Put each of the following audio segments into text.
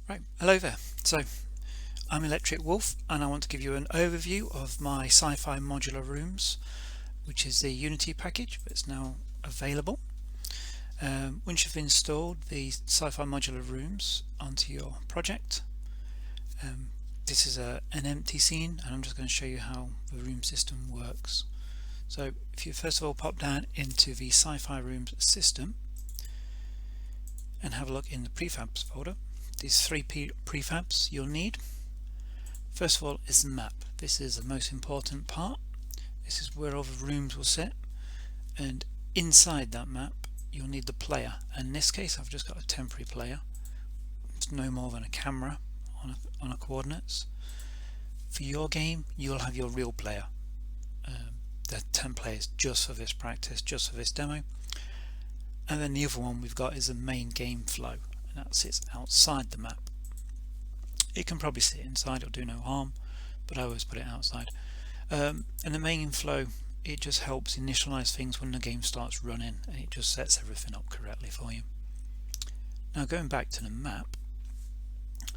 Right, hello there. So I'm Electric Wolf and I want to give you an overview of my Sci-Fi Modular Rooms, which is the Unity package that's now available. Once you've installed the Sci-Fi Modular Rooms onto your project, this is an empty scene and I'm just going to show you how the room system works. So if you first of all pop down into the Sci-Fi Rooms system and have a look in the prefabs folder, these three prefabs you'll need. First of all is the map. This is the most important part. This is where all the rooms will sit, and inside that map you'll need the player, and in this case I've just got a temporary player. It's no more than a camera on a coordinates. For your game you'll have your real player. There are 10 players just for this practice, just for this demo, and then the other one we've got is the main game flow, and that sits outside the map. It can probably sit inside, it'll do no harm, but I always put it outside. And the main flow, it just helps initialize things when the game starts running, and it just sets everything up correctly for you. Now going back to the map,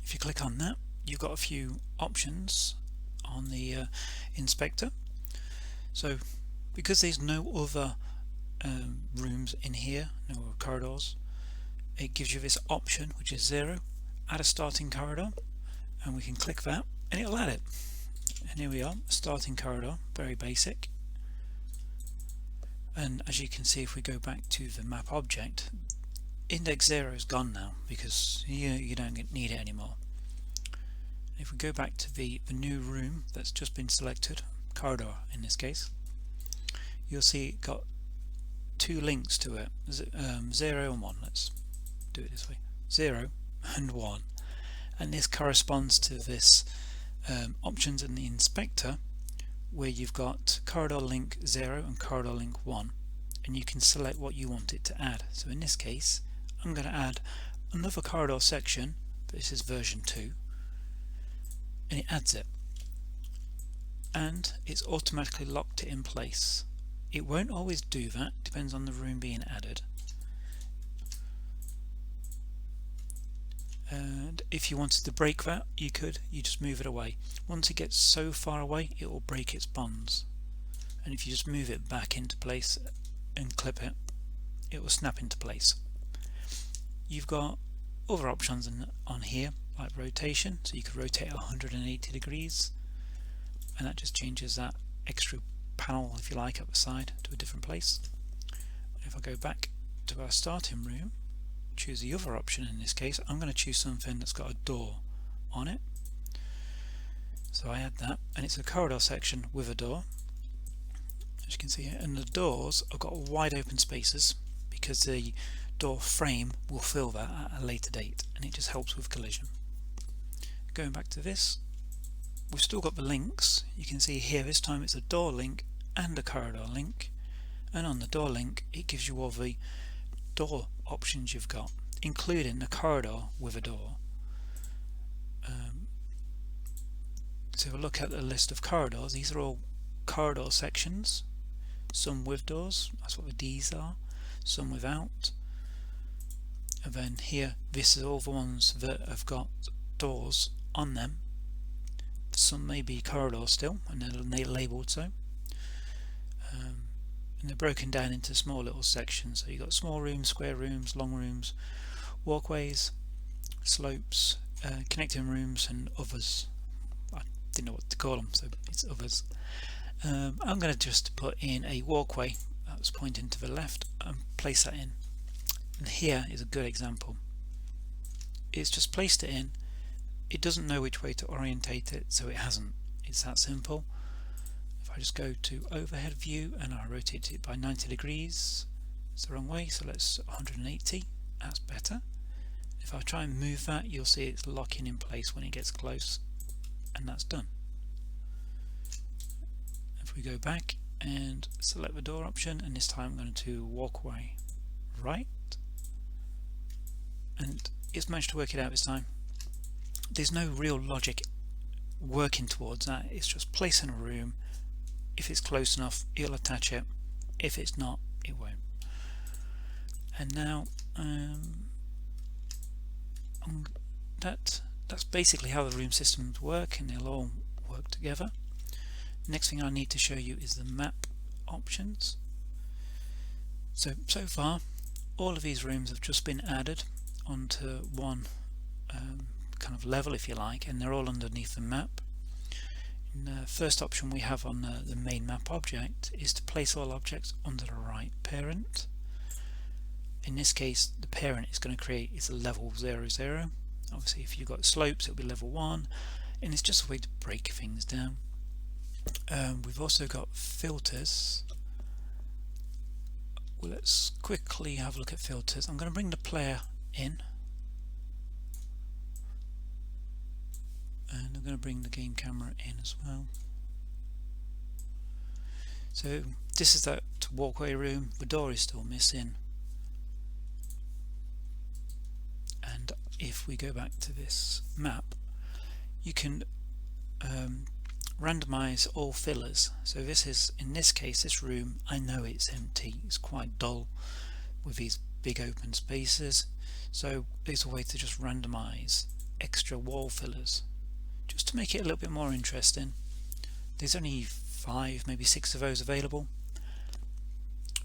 if you click on that, you've got a few options on the inspector. So because there's no other rooms in here, no other corridors, it gives you this option which is 0, add a starting corridor, and we can click that and it'll add it. And here we are, starting corridor, very basic. And as you can see, if we go back to the map object, index 0 is gone now because you don't need it anymore. If we go back to the new room that's just been selected, corridor in this case, you'll see it got two links to it, 0 and 1. Let's do it this way, 0 and 1, and this corresponds to this options in the inspector where you've got corridor link 0 and corridor link 1, and you can select what you want it to add. So in this case I'm going to add another corridor section, this is version 2, and it adds it, and it's automatically locked it in place. It won't always do that, depends on the room being added. And if you wanted to break that, you just move it away. Once it gets so far away, it will break its bonds, and if you just move it back into place and clip it, it will snap into place. You've got other options on here, like rotation, so you could rotate 180 degrees, and that just changes that extra panel, if you like, up the side to a different place. If I go back to our starting room, choose the other option, in this case I'm going to choose something that's got a door on it, so I add that, and it's a corridor section with a door, as you can see here, and the doors have got wide open spaces because the door frame will fill that at a later date, and it just helps with collision. Going back to this, we've still got the links. You can see here this time it's a door link and a corridor link, and on the door link it gives you all the door options you've got, including the corridor with a door. So if we look at the list of corridors, these are all corridor sections, some with doors, that's what the D's are, some without, and then here this is all the ones that have got doors on them. Some may be corridors still, and they're labelled so. And they're broken down into small little sections, so you've got small rooms, square rooms, long rooms, walkways, slopes, connecting rooms, and others. I didn't know what to call them, so it's others. I'm going to just put in a walkway that's pointing to the left and place that in. And here is a good example. It's just placed it in. It doesn't know which way to orientate it, so it hasn't. It's that simple. If I just go to overhead view and I rotate it by 90 degrees, it's the wrong way, so let's 180, that's better. If I try and move that, you'll see it's locking in place when it gets close, and that's done. If we go back and select the door option, and this time I'm going to walkway right, and it's managed to work it out this time. There's no real logic working towards that, it's just placing a room. If it's close enough, it'll attach it. If it's not, it won't. And now that's basically how the room systems work, and they'll all work together. Next thing I need to show you is the map options. So far all of these rooms have just been added onto one kind of level, if you like, and they're all underneath the map. And the first option we have on the main map object is to place all objects under the right parent. In this case, the parent is going to create is a level 0, 0. Obviously if you've got slopes it'll be level 1, and it's just a way to break things down. We've also got filters. Well, let's quickly have a look at filters. I'm going to bring the player in, and I'm going to bring the game camera in as well. So this is that walkway room. The door is still missing, and if we go back to this map, you can randomize all fillers. So this is, in this case, this room, I know it's empty, it's quite dull with these big open spaces, so there's a way to just randomize extra wall fillers just to make it a little bit more interesting. There's only 5, maybe 6 of those available,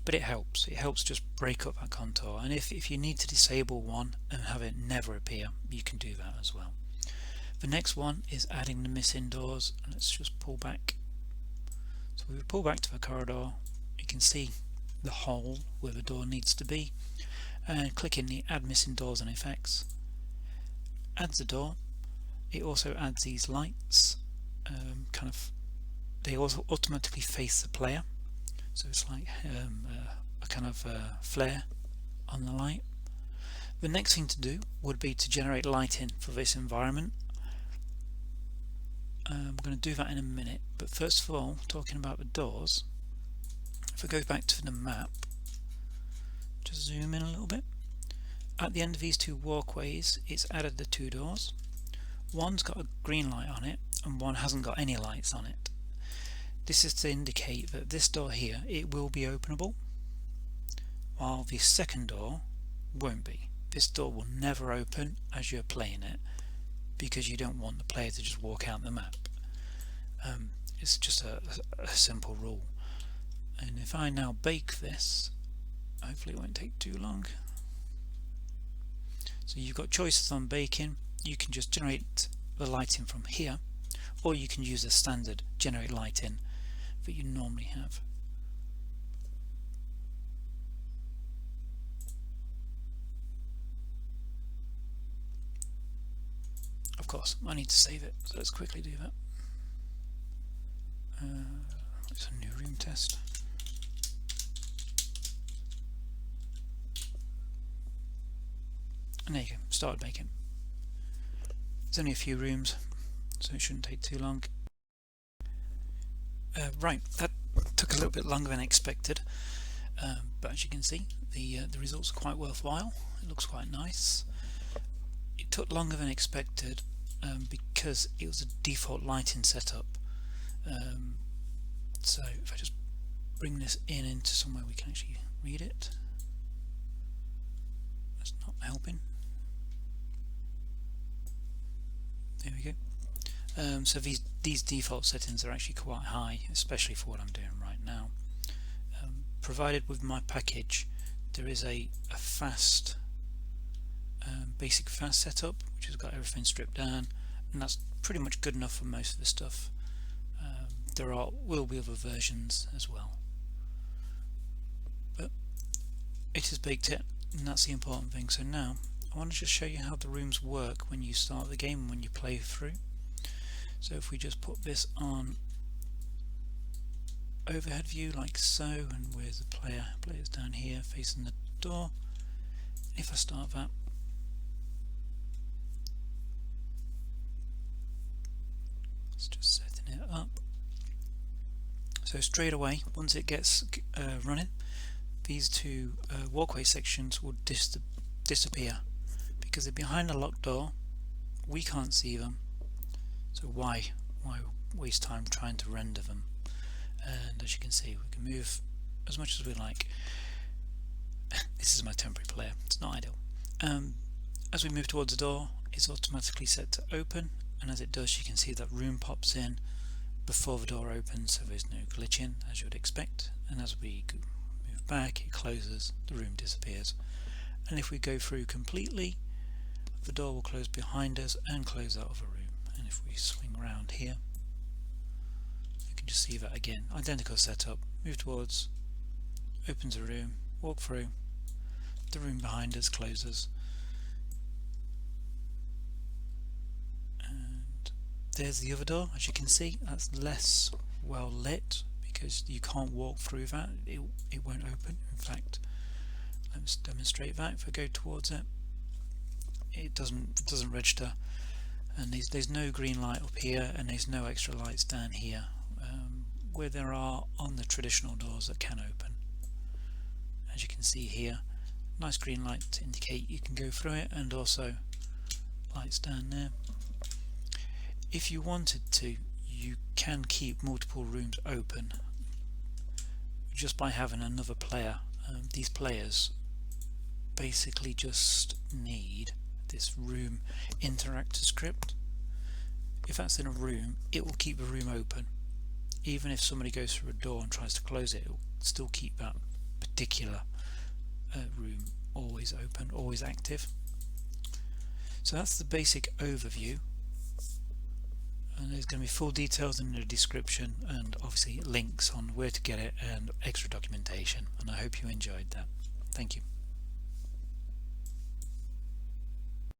but it helps just break up that contour. And if you need to disable one and have it never appear, you can do that as well. The next one is adding the missing doors. Let's just pull back. So we pull back to the corridor, you can see the hole where the door needs to be, and clicking the add missing doors and effects adds the door. It also adds these lights, they also automatically face the player, so it's like a kind of flare on the light. The next thing to do would be to generate lighting for this environment. I'm going to do that in a minute, but first of all, talking about the doors, if I go back to the map, just zoom in a little bit, at the end of these 2 walkways it's added the 2 doors. One's got a green light on it and one hasn't got any lights on it. This is to indicate that this door here, it will be openable, while the second door won't be. This door will never open as you're playing it, because you don't want the player to just walk out the map. It's just a simple rule. And if I now bake this, hopefully it won't take too long. So you've got choices on baking. You can just generate the lighting from here, or you can use the standard generate lighting that you normally have. Of course, I need to save it, so let's quickly do that. It's a new room test. And there you go, started baking. There's only a few rooms, so it shouldn't take too long. Right, that took a little bit longer than expected, but as you can see, the results are quite worthwhile. It looks quite nice. It took longer than expected because it was a default lighting setup. So if I just bring this into somewhere we can actually read it, that's not helping. There we go. So these default settings are actually quite high, especially for what I'm doing right now. Provided with my package, there is a fast, basic fast setup, which has got everything stripped down, and that's pretty much good enough for most of the stuff. There will be other versions as well, but it has baked it, and that's the important thing. So now I want to just show you how the rooms work when you start the game and when you play through. So if we just put this on overhead view like so, and where's the player's down here facing the door, and if I start that, it's just setting it up. So straight away, once it gets running, these 2 walkway sections will disappear because they're behind a locked door. We can't see them, so why waste time trying to render them? And as you can see, we can move as much as we like. This is my temporary player, it's not ideal. As we move towards the door, is automatically set to open, and as it does you can see that room pops in before the door opens, so there's no glitching as you would expect, and as we move back it closes, the room disappears. And if we go through completely, the door will close behind us and close out of a room. And if we swing around here, you can just see that again, identical setup, move towards, opens a room, walk through, the room behind us closes, and there's the other door. As you can see, that's less well lit because you can't walk through that, it won't open. In fact, let's demonstrate that. If I go towards it, it doesn't register, and there's no green light up here, and there's no extra lights down here where there are on the traditional doors that can open. As you can see here, nice green light to indicate you can go through it, and also lights down there. If you wanted to, you can keep multiple rooms open just by having another player. These players basically just need this room interactor script. If that's in a room, it will keep the room open. Even if somebody goes through a door and tries to close it, it will still keep that particular room always open, always active. So that's the basic overview, and there's going to be full details in the description and obviously links on where to get it and extra documentation, and I hope you enjoyed that. Thank you.